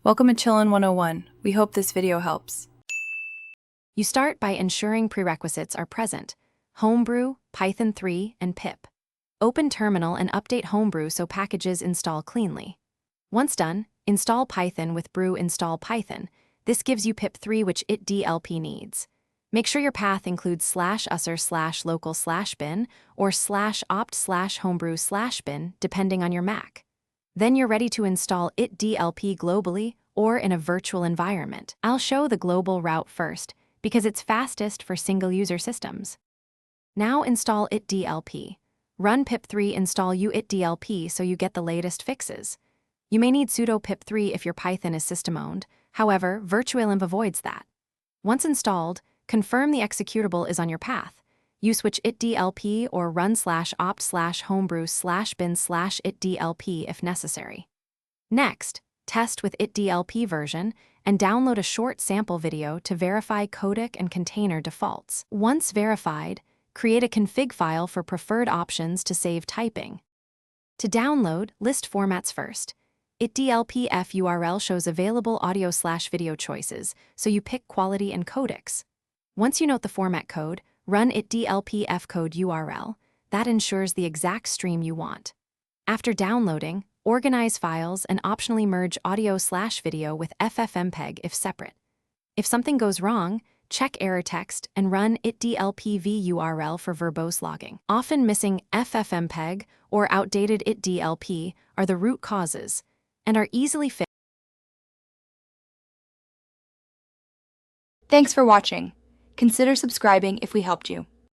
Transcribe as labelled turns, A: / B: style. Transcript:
A: Welcome to Chillin' 101. We hope this video helps.
B: You start by ensuring prerequisites are present: Homebrew, Python 3, and pip. Open Terminal and update Homebrew so packages install cleanly. Once done, install Python with brew install Python. This gives you pip 3, which Yt-dlp needs. Make sure your path includes /usr/local/bin or /opt/homebrew/bin, depending on your Mac. Then you're ready to install Yt-dlp globally or in a virtual environment. I'll show the global route first because it's fastest for single-user systems. Now install Yt-dlp. Run pip3 install Yt-dlp so you get the latest fixes. You may need sudo pip3 if your Python is system-owned. However, virtualimp avoids that. Once installed, confirm the executable is on your path. You switch Yt-dlp or run /opt/homebrew/bin/Yt-dlp if necessary. Next, test with Yt-dlp version and download a short sample video to verify codec and container defaults. Once verified, create a config file for preferred options to save typing. To download, list formats first. Yt-dlp f URL shows available audio/video choices, so you pick quality and codecs. Once you note the format code, run Yt-dlp fcode URL. That ensures the exact stream you want. After downloading, organize files and optionally merge audio/video with ffmpeg if separate. If something goes wrong, check error text and run Yt-dlp v URL for verbose logging. Often missing ffmpeg or outdated Yt-dlp are the root causes and are easily fixed.
C: Thanks for watching. Consider subscribing if we helped you.